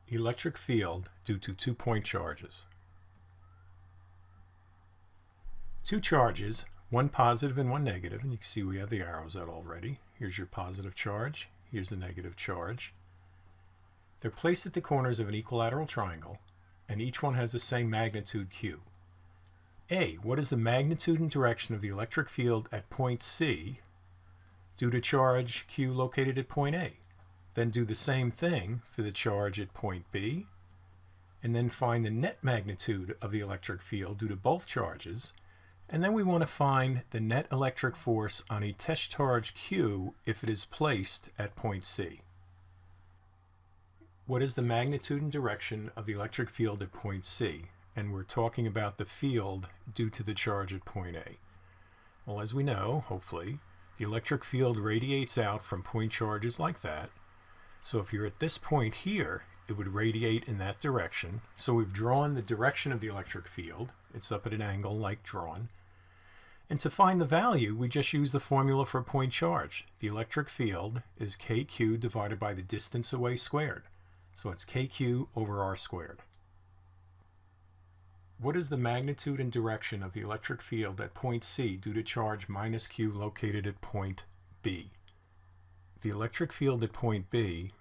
Electric field due to 2-point charges. Two charges, one positive and one negative, and you can see we have the arrows out already. Here's your positive charge, here's the negative charge. They're placed at the corners of an equilateral triangle, and each one has the same magnitude Q. A, what is the magnitude and direction of the electric field at point C due to charge Q located at point A? Then do the same thing for the charge at point B, and then find the net magnitude of the electric field due to both charges, and then we want to find the net electric force on a test charge Q if it is placed at point C. What is the magnitude and direction of the electric field at point C? And we're talking about the field due to the charge at point A. Well, as we know, hopefully, the electric field radiates out from point charges like that. So if you're at this point here, it would radiate in that direction. So we've drawn the direction of the electric field. It's up at an angle like drawn. And to find the value, we just use the formula for a point charge. The electric field is kq divided by the distance away squared. So it's kq over r squared. What is the magnitude and direction of the electric field at point C due to charge minus q located at point B? The electric field at point B,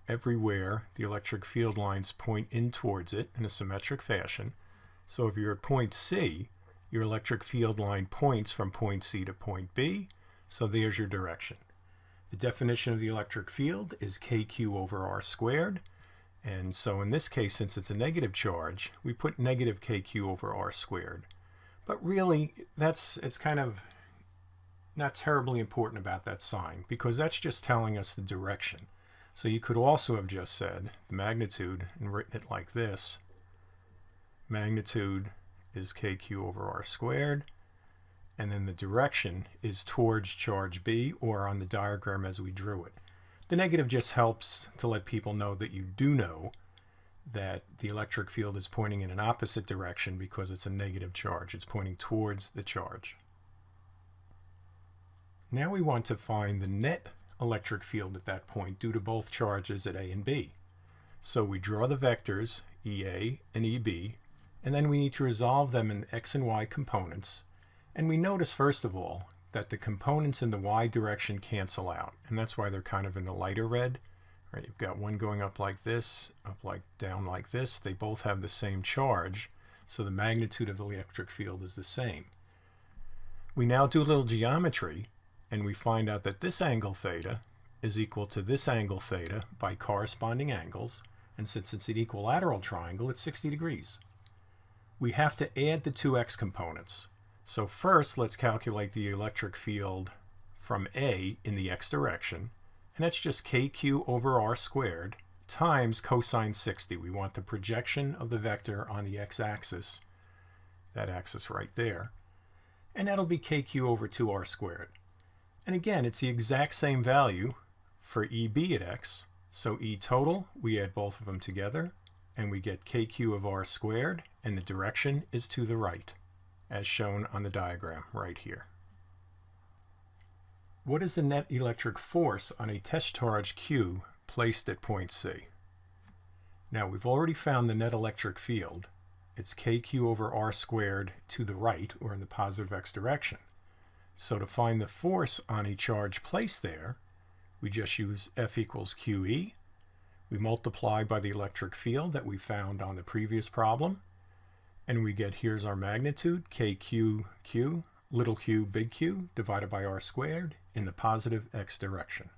everywhere the electric field lines point in towards it in a symmetric fashion. So if you're at point C, your electric field line points from point C to point B, so there's your direction. The definition of the electric field is kq over r squared, and so in this case, since it's a negative charge, we put negative kq over r squared. But really, it's kind of not terribly important about that sign, because that's just telling us the direction. So you could also have just said the magnitude and written it like this. Magnitude is kq over r squared, and then the direction is towards charge B, or on the diagram as we drew it. The negative just helps to let people know that you do know that the electric field is pointing in an opposite direction because it's a negative charge. It's pointing towards the charge. Now we want to find the net electric field at that point due to both charges at A and B. So we draw the vectors EA and EB, and then we need to resolve them in x and y components. And we notice first of all that the components in the y direction cancel out, and that's why they're kind of in the lighter red. Right, you've got one going up like this, down like this. They both have the same charge, so the magnitude of the electric field is the same. We now do a little geometry, and we find out that this angle theta is equal to this angle theta by corresponding angles, and since it's an equilateral triangle, it's 60 degrees. We have to add the two x components. So first, let's calculate the electric field from A in the x direction, and that's just kq over r squared times cosine 60. We want the projection of the vector on the x-axis, that axis right there, and that'll be kq over 2r squared. And again, it's the exact same value for EB at x. So E total, we add both of them together, and we get kq of r squared, and the direction is to the right, as shown on the diagram right here. What is the net electric force on a test charge Q placed at point C? Now we've already found the net electric field. It's kq over r squared to the right, or in the positive x direction. So to find the force on a charge placed there, we just use F equals QE. We multiply by the electric field that we found on the previous problem, and we get, here's our magnitude, KQQ, little q, big Q, divided by r squared in the positive x direction.